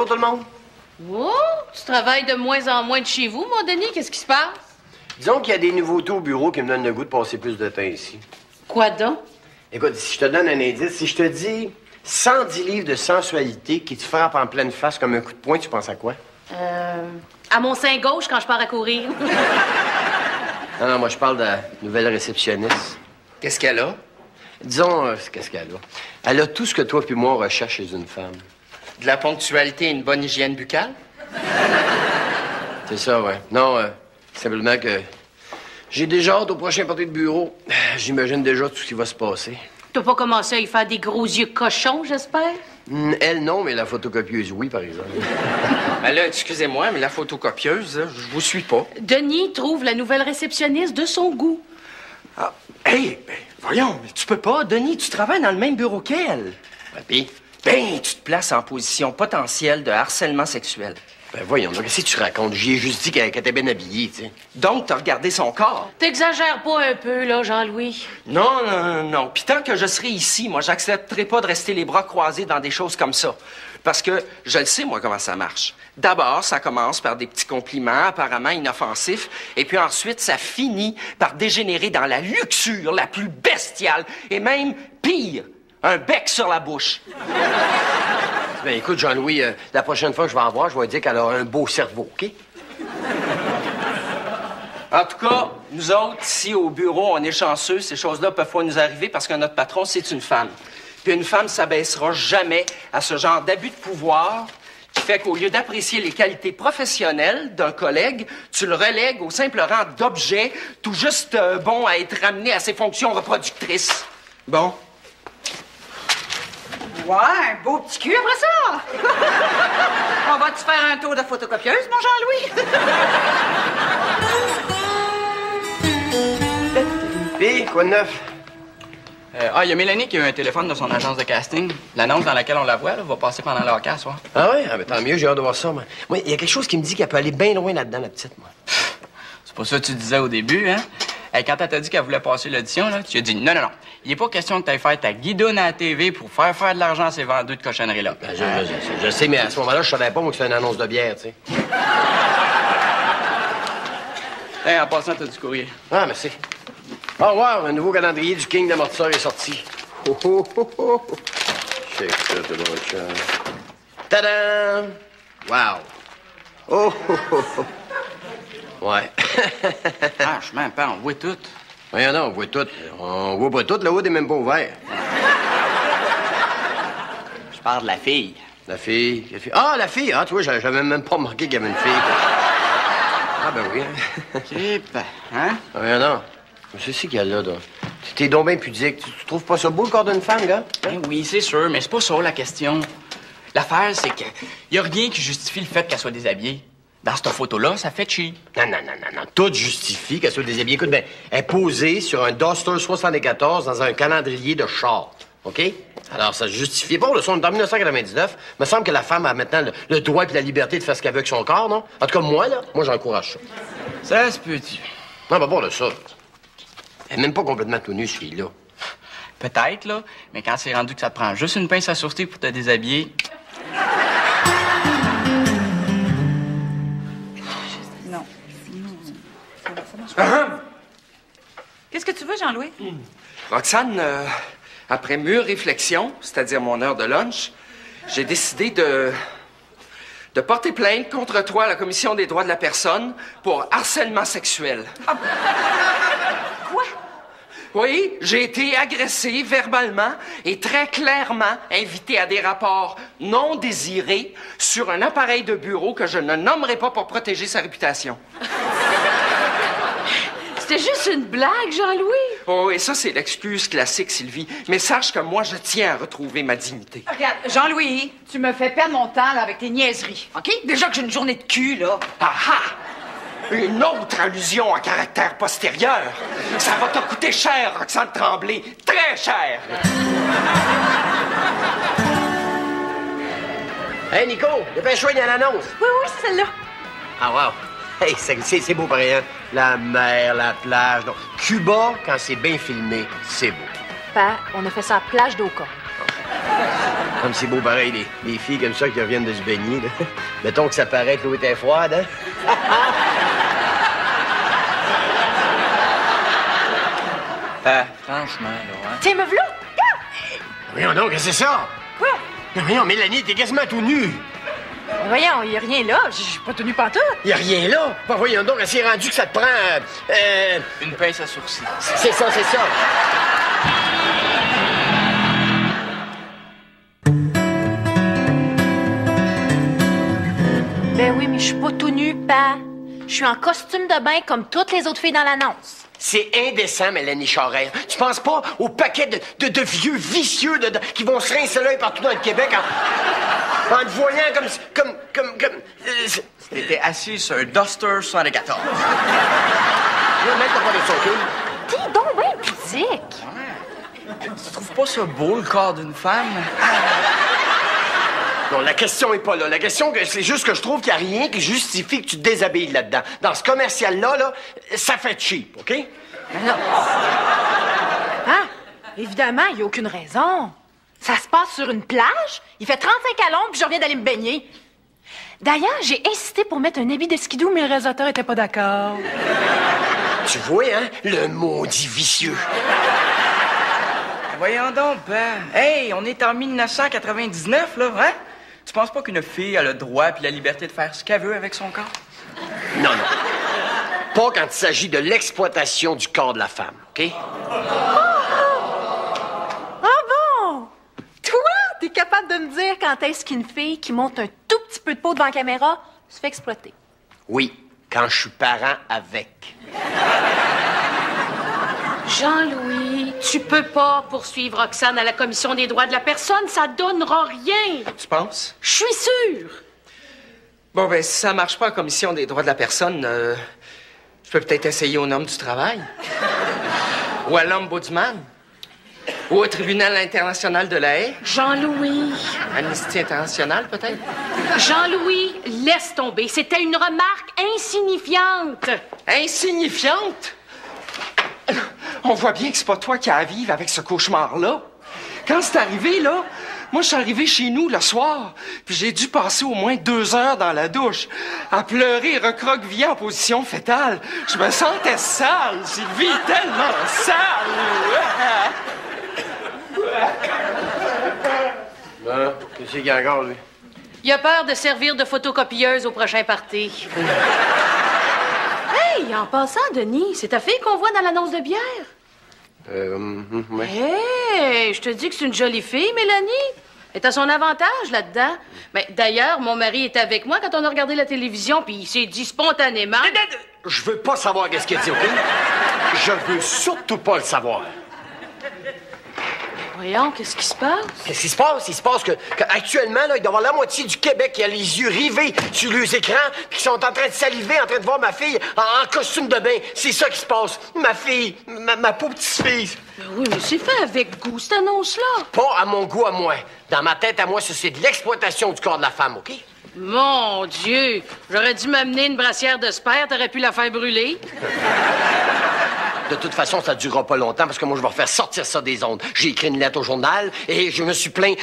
tout le monde? Oh, tu travailles de moins en moins de chez vous, mon Denis. Qu'est-ce qui se passe? Disons qu'il y a des nouveautés au bureau qui me donnent le goût de passer plus de temps ici. Quoi donc? Écoute, si je te donne un indice, si je te dis 110 livres de sensualité qui te frappent en pleine face comme un coup de poing, tu penses à quoi? À mon sein gauche quand je pars à courir. Non, moi, je parle de la nouvelle réceptionniste. Qu'est-ce qu'elle a? Disons, qu'est-ce qu'elle a? Elle a tout ce que toi puis moi on recherche chez une femme. De la ponctualité et une bonne hygiène buccale? C'est ça, ouais. Non, simplement que j'ai déjà hâte au prochain party de bureau. J'imagine déjà tout ce qui va se passer. T'as pas commencé à y faire des gros yeux cochons, j'espère? Elle, non, mais la photocopieuse, oui, par exemple. Ben là, excusez-moi, mais la photocopieuse, là, je vous suis pas. Denis trouve la nouvelle réceptionniste de son goût. Ah, hey, ben, voyons, mais tu peux pas, Denis, tu travailles dans le même bureau qu'elle. Ben, pis? Ben, tu te places en position potentielle de harcèlement sexuel. Ben, voyons, donc, qu'est-ce que tu racontes? J'y ai juste dit qu'elle était bien habillée, tu sais. Donc, t'as regardé son corps. T'exagères pas un peu, là, Jean-Louis? Non, non, non, non. Puis tant que je serai ici, moi, j'accepterai pas de rester les bras croisés dans des choses comme ça. Parce que je le sais, moi, comment ça marche. D'abord, ça commence par des petits compliments apparemment inoffensifs, et puis ensuite, ça finit par dégénérer dans la luxure la plus bestiale, et même pire, un bec sur la bouche. Ben, écoute, Jean-Louis, la prochaine fois que je vais en voir, je vais dire qu'elle a un beau cerveau, OK? En tout cas, nous autres, ici, au bureau, on est chanceux. Ces choses-là peuvent pas nous arriver parce que notre patron, c'est une femme. Puis une femme s'abaissera jamais à ce genre d'abus de pouvoir qui fait qu'au lieu d'apprécier les qualités professionnelles d'un collègue, tu le relègues au simple rang d'objet, tout juste bon à être ramené à ses fonctions reproductrices. Bon. Ouais, un beau petit cul après ça! On va-tu faire un tour de photocopieuse, mon Jean-Louis? Pis, quoi de neuf? Il y a Mélanie qui a eu un téléphone de son agence de casting. L'annonce dans laquelle on la voit, là, va passer pendant le hockey, ce soir. Ah oui? Ah, ben, tant mieux, j'ai hâte de voir ça, moi. Moi, il y a quelque chose qui me dit qu'elle peut aller bien loin là-dedans, la petite, moi. C'est pas ça que tu disais au début, hein? Quand elle t'a dit qu'elle voulait passer l'audition, là, tu lui as dit non, non, non. Il n'est pas question que tu ailles faire ta guidoune à la TV pour faire de l'argent à ces vendeurs de cochonneries-là. Ben, je sais, mais à ce moment-là, je savais pas, moi, que c'était une annonce de bière, tu sais. En passant, t'as du courrier. Ah, merci. Au revoir, un nouveau calendrier du King d'amortisseur est sorti. Oh, oh, oh, oh. Check ça, tout le monde. Tadam! Wow! Oh, oh, oh, oh. Ouais. Franchement, père, on voit tout. Voyons non, on voit tout. On voit pas tout, le haut n'est même pas ouvert. Je parle de la fille. La fille. Ah, la fille! Ah, tu vois, j'avais même pas remarqué qu'il y avait une fille. Ah, ben oui. OK, ben, hein? Voyons non. C'est ce qu'il y a là, donc. T'es donc bien pudique. Tu trouves pas ça beau, le corps d'une femme, gars? Ben oui, c'est sûr, mais c'est pas ça la question. L'affaire, c'est que y a rien qui justifie le fait qu'elle soit déshabillée. Dans cette photo-là, ça fait cheap. Non, non, non, non, non. Tout justifie qu'elle soit déshabillée. Écoute, ben, elle est posée sur un Duster 74 dans un calendrier de char. OK? Alors, ça justifie. Bon, le son en 1999. Il me semble que la femme a maintenant le droit et la liberté de faire ce qu'elle veut avec son corps, non? En tout cas, moi, j'encourage ça. Ça se peut-tu? Non, ben, bon, de ça. Elle est même pas complètement tout nue, ce fille-là. Peut-être, là, mais quand c'est rendu que ça te prend juste une pince à sûreté pour te déshabiller... Non. Qu'est-ce que tu veux, Jean-Louis? Roxane, après mûre réflexion, c'est-à-dire mon heure de lunch, j'ai décidé de porter plainte contre toi à la Commission des droits de la personne pour harcèlement sexuel. Ah. Quoi? Oui, j'ai été agressé verbalement et très clairement invité à des rapports non désirés sur un appareil de bureau que je ne nommerai pas pour protéger sa réputation. C'était juste une blague, Jean-Louis. Oh, et ça, c'est l'excuse classique, Sylvie. Mais sache que moi, je tiens à retrouver ma dignité. Regarde, Jean-Louis, tu me fais perdre mon temps là, avec tes niaiseries, OK? Déjà que j'ai une journée de cul, là. Ah ah! Une autre allusion à caractère postérieur. Ça va te coûter cher, Roxane Tremblay. Très cher. Hey, Nico, dépêche-toi, il y a l'annonce. Oui, oui, c'est celle-là. Ah, wow. Hey, c'est beau pareil, hein? La mer, la plage. Donc, Cuba, quand c'est bien filmé, c'est beau. Père, on a fait ça à plage d'Oka. Comme c'est beau pareil, les filles comme ça qui reviennent de se baigner, là. Mettons que ça paraît que l'eau était froide, hein? Franchement, là, hein? Tiens, me v'là! Voyons donc, qu'est-ce que c'est ça? Quoi? Voyons, Mélanie, t'es quasiment tout nue. Voyons, il y a rien là. Je suis pas tenue pantoute. Y a rien là. Bah, voyons donc, elle s'est rendue que ça te prend... Une pince à sourcils. C'est ça, c'est ça. Ben oui, mais je suis pas tout nue, pa. Je suis en costume de bain comme toutes les autres filles dans l'annonce. C'est indécent, Mélanie Charest. Tu penses pas au paquet de vieux vicieux qui vont se rincer l'œil partout dans le Québec en te voyant comme... T'étais assis sur un Duster 74. Je vais mettre pas de son cul. T'es donc bien pudique. Tu trouves pas ça beau, le corps d'une femme? Non, la question est pas là. La question, c'est juste que je trouve qu'il n'y a rien qui justifie que tu te déshabilles là-dedans. Dans ce commercial-là, là, ça fait cheap, OK? Ben non. Ah, évidemment, il n'y a aucune raison. Ça se passe sur une plage, il fait 35 à l'ombre, puis je reviens d'aller me baigner. D'ailleurs, j'ai insisté pour mettre un habit de skidoo, mais le réalisateur était pas d'accord. Tu vois, hein? Le maudit vicieux. Voyons donc, Ben. Hey, on est en 1999, là, hein? Tu penses pas qu'une fille a le droit et la liberté de faire ce qu'elle veut avec son corps? Non, non. Pas quand il s'agit de l'exploitation du corps de la femme, OK? Ah bon? Toi, t'es capable de me dire quand est-ce qu'une fille qui monte un tout petit peu de peau devant la caméra se fait exploiter? Oui, quand je suis parent avec. Jean-Louis, tu peux pas poursuivre Roxane à la Commission des droits de la personne. Ça donnera rien. Tu penses? Je suis sûre. Bon, ben, si ça marche pas en commission des droits de la personne, je peux peut-être essayer au nom du travail. Ou à l'Ombudsman. Ou au tribunal international de la haie. Jean-Louis. Amnesty International, peut-être. Jean-Louis, laisse tomber. C'était une remarque insignifiante. Insignifiante? On voit bien que c'est pas toi qui as à vivre avec ce cauchemar-là. Quand c'est arrivé, là, moi, je suis arrivé chez nous le soir, puis j'ai dû passer au moins 2 heures dans la douche, à pleurer et recroqueviller en position fétale. Je me sentais sale, Sylvie, tellement sale! Qu'est-ce qu'il y a encore, lui? Il a peur de servir de photocopieuse au prochain party. Hey, en passant, Denis, c'est ta fille qu'on voit dans l'annonce de bière? Ouais. Hey, je te dis que c'est une jolie fille, Mélanie. Elle est à son avantage là-dedans. Mais d'ailleurs, mon mari était avec moi quand on a regardé la télévision, puis il s'est dit spontanément... Je veux pas savoir qu'est-ce qu'il a dit, OK? Je veux surtout pas le savoir. Voyons, qu'est-ce qui se passe? Qu'est-ce qui se passe? Il se passe que actuellement, là, il doit y avoir la moitié du Québec qui a les yeux rivés sur leurs écrans, puis qui sont en train de saliver, en train de voir ma fille en costume de bain. C'est ça qui se passe. Ma fille, ma pauvre petite-fille. Ben oui, mais c'est fait avec goût, cette annonce-là. Pas à mon goût à moi. Dans ma tête à moi, ça, c'est de l'exploitation du corps de la femme, OK? Mon Dieu! J'aurais dû m'amener une brassière de sperme, t'aurais pu la faire brûler. De toute façon, ça ne durera pas longtemps parce que moi, je vais refaire sortir ça des ondes. J'ai écrit une lettre au journal et je me suis plaint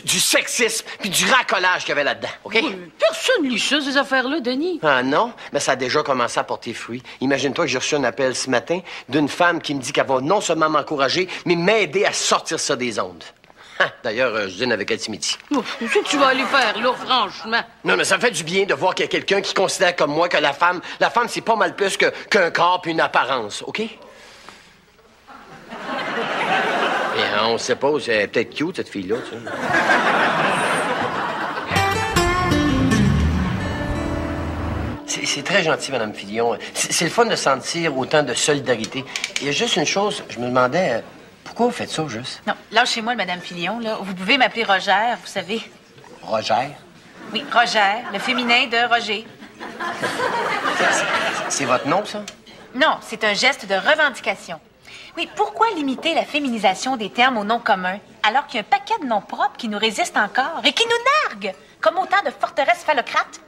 du sexisme puis du racolage qu'il y avait là-dedans, OK? Oui, personne lit ça, ces affaires-là, Denis. Ah non? Mais ça a déjà commencé à porter fruit. Imagine-toi que j'ai reçu un appel ce matin d'une femme qui me dit qu'elle va non seulement m'encourager, mais m'aider à sortir ça des ondes. D'ailleurs, je dîne avec elle ce midi. Qu'est-ce que tu vas aller faire, là, franchement? Non, mais ça me fait du bien de voir qu'il y a quelqu'un qui considère comme moi que la femme, c'est pas mal plus qu'un corps puis une apparence, OK? Et on sait pas, c'est peut-être cute, cette fille-là, tu sais. C'est très gentil, Mme Fillon. C'est le fun de sentir autant de solidarité. Il y a juste une chose, je me demandais... Pourquoi vous faites ça, juste? Non, lâchez-moi, Madame Fillon, là. Vous pouvez m'appeler Roger, vous savez. Roger? Oui, Roger, le féminin de Roger. C'est votre nom, ça? Non, c'est un geste de revendication. Oui, pourquoi limiter la féminisation des termes aux noms communs, alors qu'il y a un paquet de noms propres qui nous résistent encore et qui nous narguent, comme autant de forteresses phallocrates?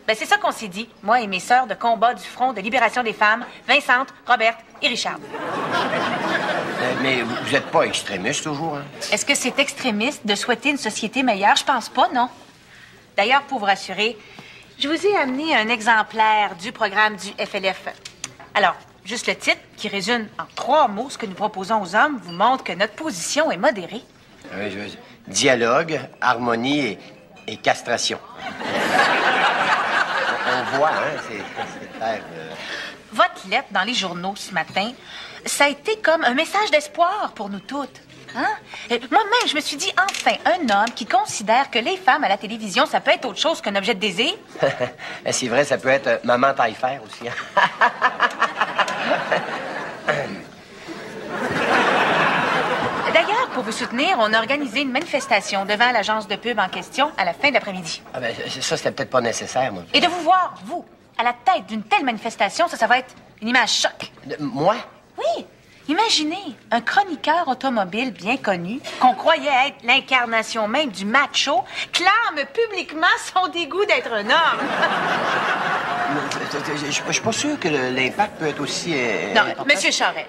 Ben, c'est ça qu'on s'est dit, moi et mes sœurs de combat du Front de libération des femmes, Vincente, Roberte et Richard. Mais vous n'êtes pas extrémiste toujours, hein? Est-ce que c'est extrémiste de souhaiter une société meilleure? Je pense pas, non. D'ailleurs, pour vous rassurer, je vous ai amené un exemplaire du programme du FLF. Alors, juste le titre, qui résume en 3 mots ce que nous proposons aux hommes, vous montre que notre position est modérée. Oui, dialogue, harmonie et castration. On voit, hein, c'est clair. Votre lettre dans les journaux ce matin, ça a été comme un message d'espoir pour nous toutes. Hein? Moi-même, je me suis dit, enfin, un homme qui considère que les femmes à la télévision, ça peut être autre chose qu'un objet de désir. C'est vrai, ça peut être maman taille-fer aussi. Hein? D'ailleurs, pour vous soutenir, on a organisé une manifestation devant l'agence de pub en question à la fin de l'après-midi. Ah ben, ça, c'était peut-être pas nécessaire, moi. Et de vous voir, vous, à la tête d'une telle manifestation, ça va être une image choc. Moi? Oui. Imaginez un chroniqueur automobile bien connu, qu'on croyait être l'incarnation même du macho, clame publiquement son dégoût d'être un homme. Je suis pas sûr que l'impact peut être aussi... Non, important. Monsieur Charest,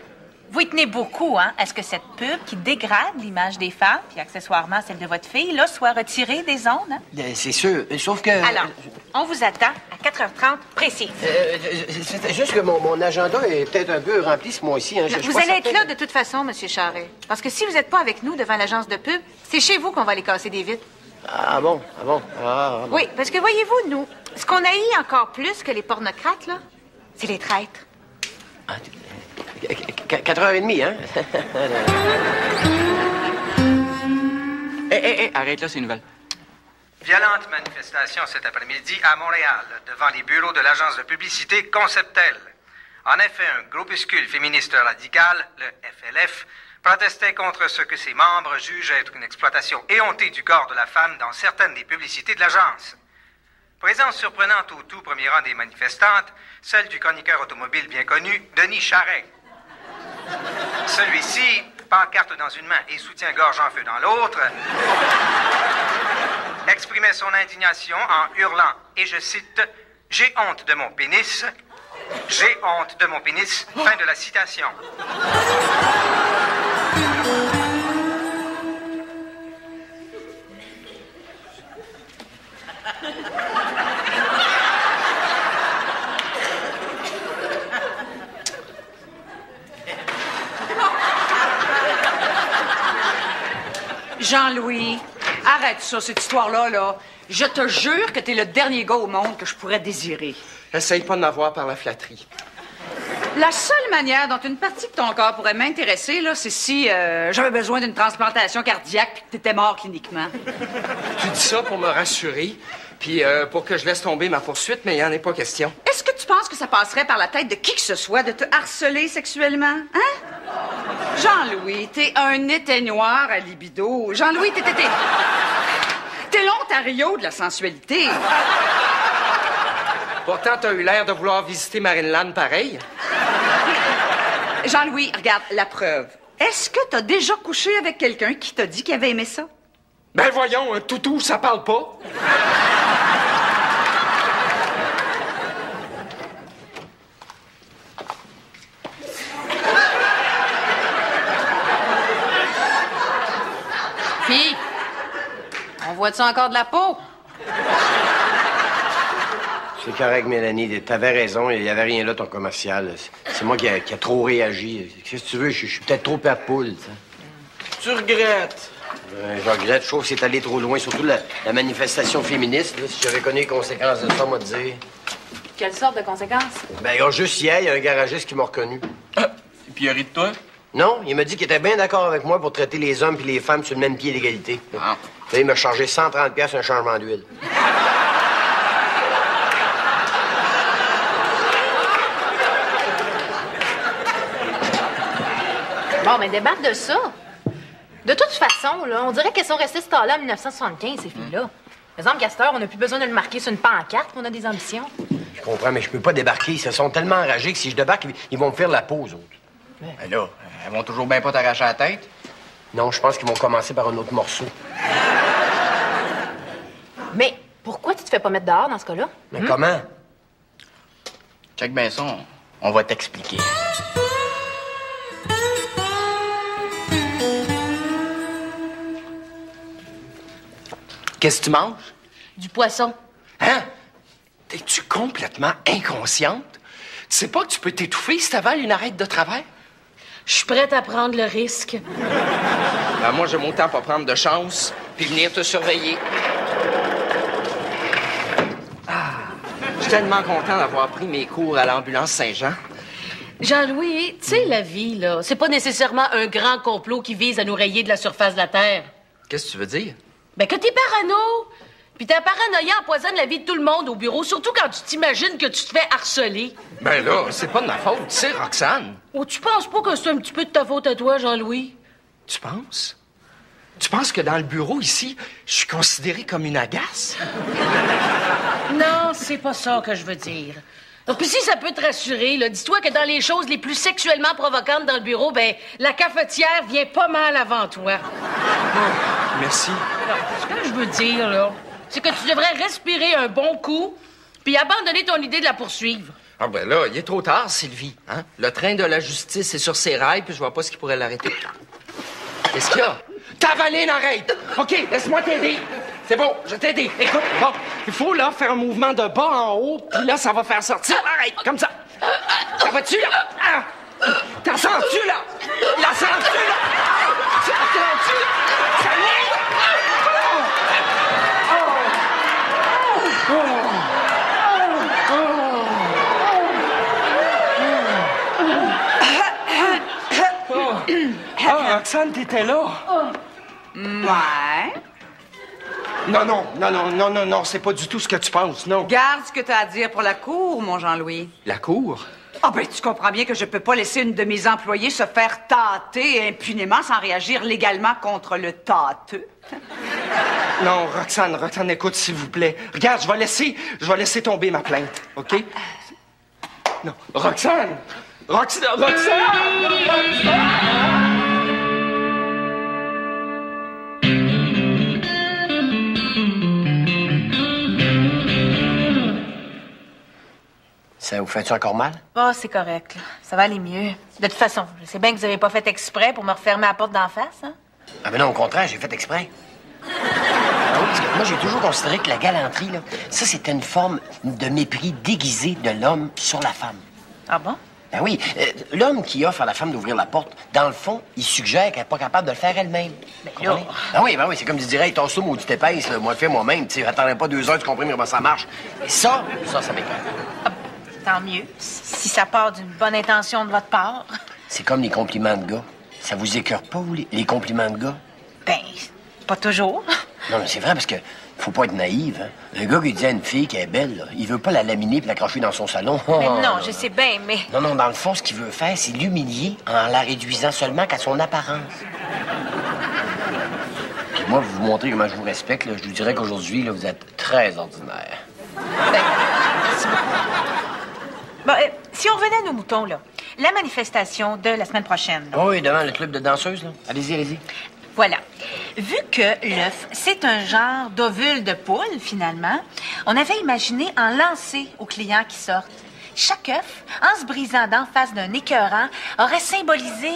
vous y tenez beaucoup, hein, à ce que cette pub qui dégrade l'image des femmes, puis accessoirement celle de votre fille, là, soit retirée des ondes, hein? C'est sûr, sauf que... Alors, on vous attend à 4h30 précise. C'est juste que mon agenda est peut-être un peu rempli ce mois-ci. Hein. Vous allez être là de toute façon, Monsieur Charest. Parce que si vous n'êtes pas avec nous devant l'agence de pub, c'est chez vous qu'on va aller casser des vitres. Ah bon? Oui, parce que voyez-vous, nous, ce qu'on haït encore plus que les pornocrates, là, c'est les traîtres. 4h30, hein? Hé, arrête là, ces nouvelles. Violente manifestation cet après-midi à Montréal, devant les bureaux de l'agence de publicité Conceptel. En effet, un groupuscule féministe radical, le FLF, protestait contre ce que ses membres jugent être une exploitation éhontée du corps de la femme dans certaines des publicités de l'agence. Présence surprenante au tout premier rang des manifestantes, celle du chroniqueur automobile bien connu, Denis Charest. Celui-ci, pancarte dans une main et soutien-gorge en feu dans l'autre, exprimait son indignation en hurlant, et je cite, « J'ai honte de mon pénis. J'ai honte de mon pénis. » Fin de la citation. Jean-Louis, arrête ça, cette histoire-là, là. Je te jure que t'es le dernier gars au monde que je pourrais désirer. Essaye pas de m'avoir par la flatterie. La seule manière dont une partie de ton corps pourrait m'intéresser, là, c'est si j'avais besoin d'une transplantation cardiaque puis que t'étais mort cliniquement. Tu dis ça pour me rassurer, puis pour que je laisse tomber ma poursuite, mais il n'y en est pas question. Est-ce que tu penses que ça passerait par la tête de qui que ce soit de te harceler sexuellement, hein? Jean-Louis, t'es un éteignoir à libido. Jean-Louis, t'es l'Ontario de la sensualité. Pourtant, t'as eu l'air de vouloir visiter Marineland pareil. Jean-Louis, regarde, la preuve. Est-ce que t'as déjà couché avec quelqu'un qui t'a dit qu'il avait aimé ça? Ben voyons, un toutou, ça parle pas. Fille, on voit-tu encore de la peau? C'est correct, Mélanie. T'avais raison. Il n'y avait rien là, ton commercial. C'est moi qui a trop réagi. Qu'est-ce que tu veux? Je suis peut-être trop père poule, Tu regrettes. Je regrette. Je trouve que c'est allé trop loin, surtout la manifestation féministe. Là. Si j'avais connu les conséquences de ça, moi, te dire. Quelle sorte de conséquences? Ben, juste hier, il y a un garagiste qui m'a reconnu. Et puis il a ri de toi? Non, il m'a dit qu'il était bien d'accord avec moi pour traiter les hommes et les femmes sur le même pied d'égalité. Ah. Là, il m'a chargé 130$ un changement d'huile. Bon, mais débarque de ça. De toute façon, là, on dirait qu'elles sont restées ce temps-là en 1975, ces filles-là. Par exemple, Castor, on n'a plus besoin de le marquer sur une pancarte qu'on a des ambitions. Je comprends, mais je peux pas débarquer. Ils se sont tellement enragés que si je débarque, ils vont me faire la pause, autres. Ben là, elles vont toujours bien pas t'arracher la tête. Non, je pense qu'ils vont commencer par un autre morceau. Mais pourquoi tu te fais pas mettre dehors dans ce cas-là? Mais comment? Check bien ça, on va t'expliquer. Qu'est-ce que tu manges? Du poisson. Hein? T'es-tu complètement inconsciente? Tu sais pas que tu peux t'étouffer si t'avales une arête de travers? Je suis prête à prendre le risque. Ben, moi, j'aime autant pas prendre de chance puis venir te surveiller. Je suis tellement content d'avoir pris mes cours à l'ambulance Saint-Jean. Jean-Louis, tu sais, la vie, là, c'est pas nécessairement un grand complot qui vise à nous rayer de la surface de la Terre. Qu'est-ce que tu veux dire? Ben que t'es parano. Puis ta paranoïa empoisonne la vie de tout le monde au bureau, surtout quand tu t'imagines que tu te fais harceler. Ben là, c'est pas de ma faute, tu sais, Roxane. Oh, tu penses pas que c'est un petit peu de ta faute à toi, Jean-Louis? Tu penses? Tu penses que dans le bureau, ici, je suis considéré comme une agace? Non, c'est pas ça que je veux dire. Puis si ça peut te rassurer, là, dis-toi que dans les choses les plus sexuellement provocantes dans le bureau, ben la cafetière vient pas mal avant toi. Merci. Alors, ce que je veux dire, là, c'est que tu devrais respirer un bon coup puis abandonner ton idée de la poursuivre. Ah ben là, il est trop tard, Sylvie. Hein? Le train de la justice est sur ses rails, puis je vois pas ce qui pourrait l'arrêter. Qu'est-ce qu'il y a? T'as avalé une arête! OK, laisse-moi t'aider. C'est bon, je vais t'aider. Écoute, bon, il faut, là, faire un mouvement de bas en haut, puis là, ça va faire sortir l'arête, comme ça. Ça va-tu, là? Ah! T'en sens-tu, là? La sens-tu, là? Ça sens-tu, là? Ça Ah, Roxane, t'étais là? Ouais. Non, c'est pas du tout ce que tu penses, non. Garde ce que t'as à dire pour la cour, mon Jean-Louis. La cour? Ah ben, tu comprends bien que je peux pas laisser une de mes employées se faire tâter impunément sans réagir légalement contre le tâteux. Non, Roxane, écoute, s'il vous plaît. Regarde, je vais laisser tomber ma plainte, OK? Non, Roxane! Ça vous fait-tu encore mal? Oh, c'est correct, là. Ça va aller mieux. De toute façon, je sais bien que vous avez pas fait exprès pour me refermer la porte d'en face, hein? Ah, mais non, au contraire, j'ai fait exprès. Ah oui, parce que moi, j'ai toujours considéré que la galanterie, là, ça, c'était une forme de mépris déguisé de l'homme sur la femme. Ah bon? Ben oui, l'homme qui offre à la femme d'ouvrir la porte, dans le fond, il suggère qu'elle n'est pas capable de le faire elle-même. là... Ben oui, c'est comme tu dirais, hey, tasse-toi, maudite épaisse, là, moi, le fais moi-même, tu sais, j'attendrai pas 2 heures, tu comprends comment ça marche. Et ça m'écoeure. Ah, tant mieux, si ça part d'une bonne intention de votre part. C'est comme les compliments de gars. Ça vous écoeure pas, vous, les compliments de gars? Ben, pas toujours. Non, mais c'est vrai, parce que faut pas être naïf, hein. Un gars qui dit à une fille qu'elle est belle, là, il veut pas la laminer puis l'accrocher dans son salon. Mais non, je sais bien, mais... Non, dans le fond, ce qu'il veut faire, c'est l'humilier en la réduisant seulement qu'à son apparence. Puis moi, vous montrez comment je vous respecte, là, je vous dirais qu'aujourd'hui, là, vous êtes très ordinaire. Ben, merci beaucoup. Bon, si on revenait à nos moutons, là, la manifestation de la semaine prochaine. Oh, oui, devant le club de danseuses, là. Allez-y. Voilà. Vu que l'œuf, c'est un genre d'ovule de poule, finalement, on avait imaginé en lancer aux clients qui sortent. Chaque œuf, en se brisant d'en face d'un écœurant, aurait symbolisé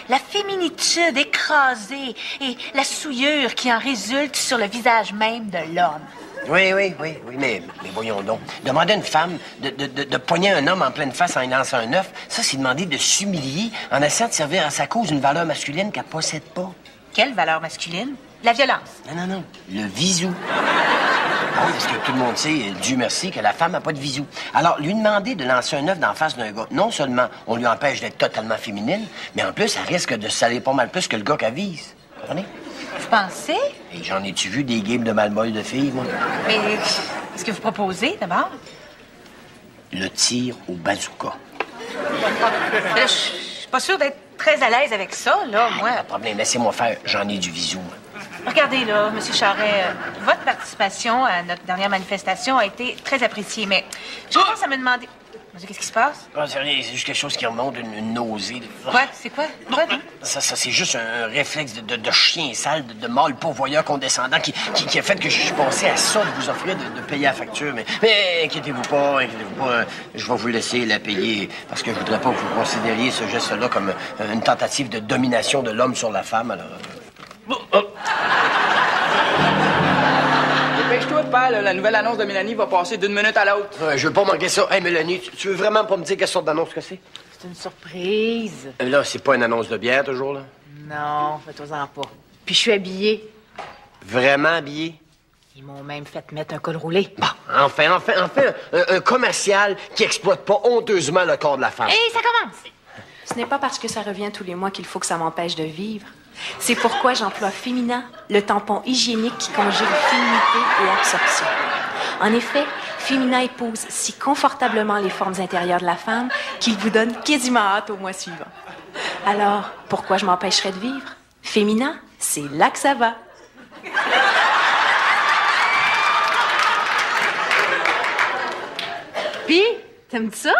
la féminitude écrasée et la souillure qui en résulte sur le visage même de l'homme. Oui, mais voyons donc. Demander à une femme de poigner un homme en pleine face en lui lançant un œuf, ça, c'est demander de s'humilier en essayant de servir à sa cause une valeur masculine qu'elle possède pas. Quelle valeur masculine? La violence. Non. Le visou. Ah oui, parce que tout le monde sait, Dieu merci, que la femme n'a pas de visou. Alors, lui demander de lancer un œuf d'en face d'un gars, non seulement on lui empêche d'être totalement féminine, mais en plus, elle risque de se salir pas mal plus que le gars qu'elle vise. Vous comprenez? Vous pensez? Et j'en ai-tu vu des games de mal-molle de filles, moi? Mais qu'est-ce que vous proposez, d'abord? Le tir au bazooka. Là, je suis pas sûre d'être très à l'aise avec ça, là, moi. Pas de problème, laissez-moi faire, j'en ai du visou. Regardez, là, M. Charret, votre participation à notre dernière manifestation a été très appréciée, mais je commence à me demander... Qu'est-ce qui se passe? Ah, c'est rien, c'est juste quelque chose qui remonte, une nausée. Quoi? C'est quoi? Non, ça c'est juste un réflexe de chien sale, de mâle pourvoyeur condescendant qui a fait que je suis passé à ça de vous offrir de payer la facture. Mais inquiétez-vous pas, je vais vous laisser la payer parce que je voudrais pas que vous considériez ce geste-là comme une tentative de domination de l'homme sur la femme, alors... faire, là, la nouvelle annonce de Mélanie va passer d'une minute à l'autre. Je veux pas manquer ça. Hey, Mélanie, tu veux vraiment pas me dire quelle sorte d'annonce que c'est? C'est une surprise. Là, c'est pas une annonce de bière, toujours, là? Non, fais-toi-en pas. Puis je suis habillée. Vraiment habillé? Ils m'ont même fait mettre un col roulé. Bon, enfin, un commercial qui exploite pas honteusement le corps de la femme. Et ça commence! Ce n'est pas parce que ça revient tous les mois qu'il faut que ça m'empêche de vivre. C'est pourquoi j'emploie Femina, le tampon hygiénique qui conjugue féminité et absorption. En effet, Femina épouse si confortablement les formes intérieures de la femme qu'il vous donne quasiment hâte au mois suivant. Alors, pourquoi je m'empêcherais de vivre? Femina, c'est là que ça va. Puis, t'aimes ça?